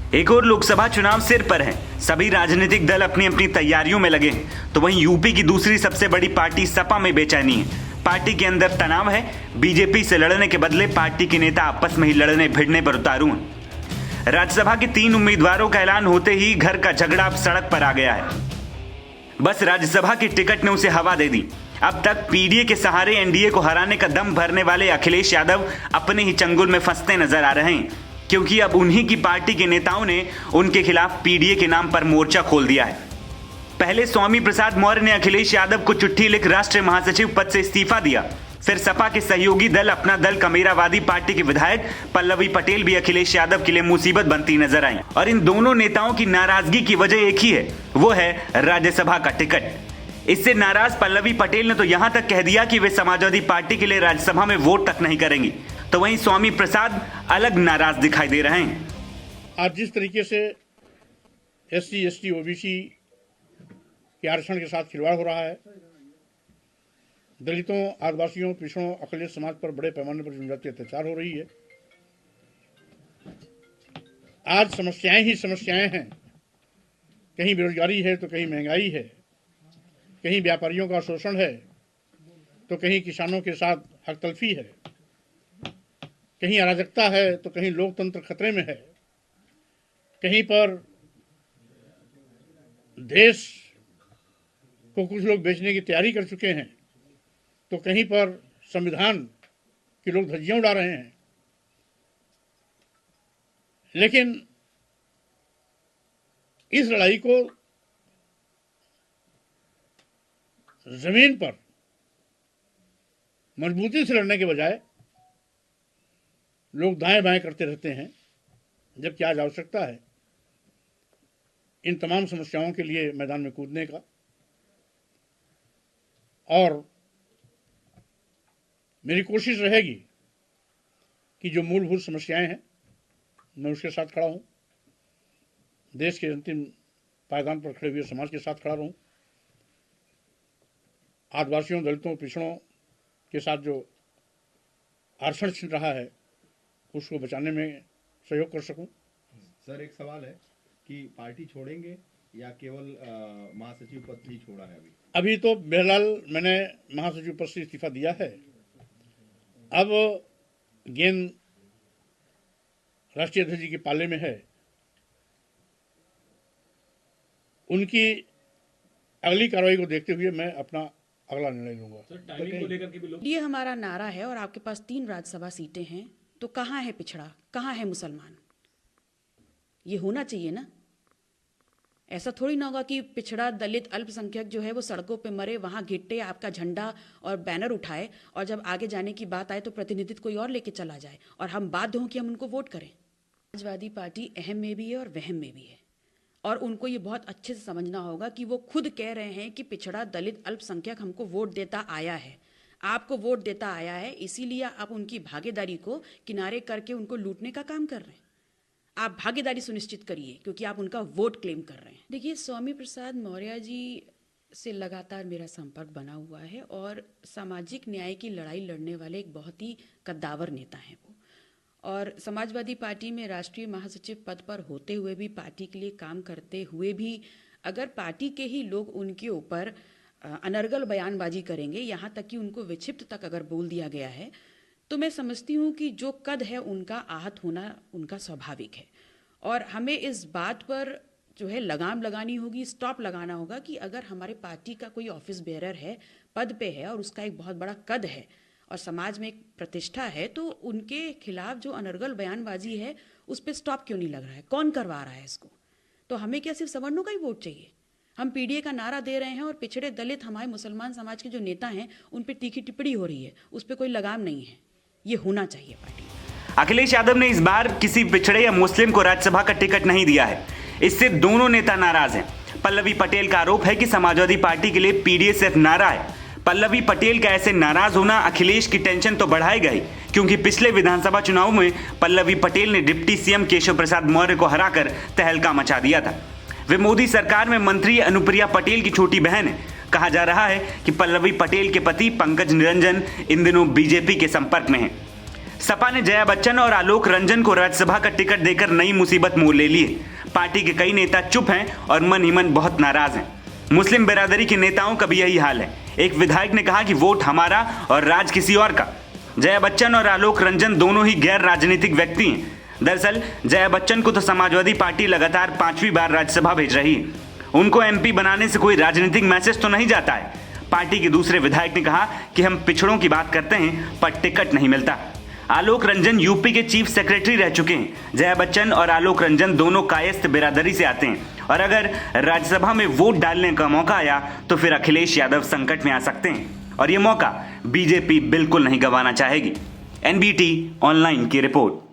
एक और लोकसभा चुनाव सिर पर है, सभी राजनीतिक दल अपनी अपनी तैयारियों में लगे हैं, तो वहीं यूपी की दूसरी सबसे बड़ी पार्टी सपा में बेचैनी है। पार्टी के अंदर तनाव है। बीजेपी से लड़ने के बदले पार्टी के नेता आपस में ही लड़ने भिड़ने पर उतारू हैं। राज्यसभा के 3 उम्मीदवारों का ऐलान होते ही घर का झगड़ा अब सड़क पर आ गया है। बस राज्यसभा की टिकट ने उसे हवा दे दी। अब तक पीडीए के सहारे एनडीए को हराने का दम भरने वाले अखिलेश यादव अपने ही चंगुल में फंसते नजर आ रहे हैं, क्योंकि अब उन्हीं की पार्टी के नेताओं ने उनके खिलाफ पीडीए के नाम पर मोर्चा खोल दिया है। पहले स्वामी प्रसाद मौर्य ने अखिलेश यादव को चिट्ठी लिख राष्ट्रीय महासचिव पद से इस्तीफा दिया। फिर सपा के सहयोगी दल अपना दल कमेरावादी पार्टी की विधायक पल्लवी पटेल भी अखिलेश यादव के लिए मुसीबत बनती नजर आई, और इन दोनों नेताओं की नाराजगी की वजह एक ही है, वो है राज्यसभा का टिकट। इससे नाराज पल्लवी पटेल ने तो यहां तक कह दिया कि वे समाजवादी पार्टी के लिए राज्यसभा में वोट तक नहीं करेंगी, तो वहीं स्वामी प्रसाद अलग नाराज दिखाई दे रहे हैं। आज जिस तरीके से SC, ST, OBC के आरक्षण के साथ खिलवाड़ हो रहा है, दलितों, आदिवासियों, पिछड़ों, अकलियत समाज पर बड़े पैमाने पर जनजातीय अत्याचार हो रही है। आज समस्याएं ही समस्याएं हैं। कहीं बेरोजगारी है तो कहीं महंगाई है, कहीं व्यापारियों का शोषण है तो कहीं किसानों के साथ हकतलफी है, कहीं अराजकता है तो कहीं लोकतंत्र खतरे में है, कहीं पर देश को कुछ लोग बेचने की तैयारी कर चुके हैं, तो कहीं पर संविधान के लोग धज्जियां उड़ा रहे हैं। लेकिन इस लड़ाई को जमीन पर मजबूती से लड़ने के बजाय लोग दाएं बाएं करते रहते हैं, जबकि आज आवश्यकता है इन तमाम समस्याओं के लिए मैदान में कूदने का। और मेरी कोशिश रहेगी कि जो मूलभूत समस्याएं हैं मैं उसके साथ खड़ा हूं, देश के अंतिम पायदान पर खड़े हुए समाज के साथ खड़ा रहूं, आदिवासियों, दलितों, पिछड़ों के साथ जो आरक्षण छिन रहा है उसको बचाने में सहयोग कर सकूं। सर, एक सवाल है कि पार्टी छोड़ेंगे या केवल महासचिव पद ही छोड़ा है? अभी तो बहरहाल मैंने महासचिव पद से इस्तीफा दिया है। अब गेंद राष्ट्रीय अध्यक्ष जी के पाले में है। उनकी अगली कार्रवाई को देखते हुए मैं अपना अगला निर्णय लूंगा। ये हमारा नारा है और आपके पास 3 राज्यसभा सीटें हैं, तो कहाँ है पिछड़ा, कहाँ है मुसलमान? ये होना चाहिए ना। ऐसा थोड़ी ना होगा कि पिछड़ा, दलित, अल्पसंख्यक जो है वो सड़कों पे मरे, वहाँ घिट्टे आपका झंडा और बैनर उठाए, और जब आगे जाने की बात आए तो प्रतिनिधित्व कोई और लेके चला जाए और हम बाध्य हों कि हम उनको वोट करें। समाजवादी पार्टी अहम में भी है और वहम में भी है, और उनको ये बहुत अच्छे से समझना होगा कि वो खुद कह रहे हैं कि पिछड़ा, दलित, अल्पसंख्यक हमको वोट देता आया है, आपको वोट देता आया है, इसीलिए आप उनकी भागीदारी को किनारे करके उनको लूटने का काम कर रहे हैं। आप भागीदारी सुनिश्चित करिए, क्योंकि आप उनका वोट क्लेम कर रहे हैं। देखिए, स्वामी प्रसाद मौर्य जी से लगातार मेरा संपर्क बना हुआ है, और सामाजिक न्याय की लड़ाई लड़ने वाले एक बहुत ही कद्दावर नेता हैं वो, और समाजवादी पार्टी में राष्ट्रीय महासचिव पद पर होते हुए भी, पार्टी के लिए काम करते हुए भी, अगर पार्टी के ही लोग उनके ऊपर अनर्गल बयानबाजी करेंगे, यहाँ तक कि उनको विक्षिप्त तक अगर बोल दिया गया है, तो मैं समझती हूँ कि जो कद है उनका आहत होना उनका स्वाभाविक है। और हमें इस बात पर जो है लगाम लगानी होगी, स्टॉप लगाना होगा कि अगर हमारे पार्टी का कोई ऑफिस बेयरर है, पद पे है और उसका एक बहुत बड़ा कद है और समाज में एक प्रतिष्ठा है, तो उनके खिलाफ जो अनर्गल बयानबाजी है उस पर स्टॉप क्यों नहीं लग रहा है? कौन करवा रहा है इसको? तो हमें क्या सिर्फ सवर्णों का ही वोट चाहिए? हम पीडीए का नारा दे रहे हैं और पिछड़े, दलित, हमारे मुसलमान समाज के जो नेता हैं उन पर तीखी टिप्पणी हो रही है, उस पर कोई लगाम नहीं है। ये होना चाहिए पार्टी। अखिलेश यादव ने इस बार किसी पिछड़े या मुस्लिम को राज्यसभा का टिकट नहीं दिया है। इससे दोनों नेता नाराज हैं। पल्लवी पटेल का आरोप है कि समाजवादी पार्टी के लिए पीडीए सिर्फ नारा है। पल्लवी पटेल का ऐसे नाराज होना अखिलेश की टेंशन तो बढ़ाएगा ही, क्योंकि पिछले विधानसभा चुनाव में पल्लवी पटेल ने डिप्टी सीएम केशव प्रसाद मौर्य को हराकर तहलका मचा दिया था। वे मोदी सरकार में मंत्री अनुप्रिया पटेल की छोटी बहन है। कहा जा रहा है कि पल्लवी पटेल के पति पंकज निरंजन इन दिनों बीजेपी के संपर्क में हैं। सपा ने जया बच्चन और आलोक रंजन को राज्यसभा का टिकट देकर नई मुसीबत मोल ले ली है। पार्टी के कई नेता चुप हैं और मन ही मन बहुत नाराज हैं। मुस्लिम बिरादरी के नेताओं का भी यही हाल है। एक विधायक ने कहा कि वोट हमारा और राज किसी और का। जया बच्चन और आलोक रंजन दोनों ही गैर राजनीतिक व्यक्ति हैं। दरअसल जया बच्चन को तो समाजवादी पार्टी लगातार 5वीं बार राज्यसभा भेज रही है। उनको एमपी बनाने से कोई राजनीतिक मैसेज तो नहीं जाता है। पार्टी के दूसरे विधायक ने कहा कि हम पिछड़ों की बात करते हैं पर टिकट नहीं मिलता। आलोक रंजन यूपी के चीफ सेक्रेटरी रह चुके हैं। जया बच्चन और आलोक रंजन दोनों कायस्थ बिरादरी से आते हैं और अगर राज्यसभा में वोट डालने का मौका आया तो फिर अखिलेश यादव संकट में आ सकते हैं और ये मौका बीजेपी बिल्कुल नहीं गंवाना चाहेगी। एनबीटी ऑनलाइन की रिपोर्ट।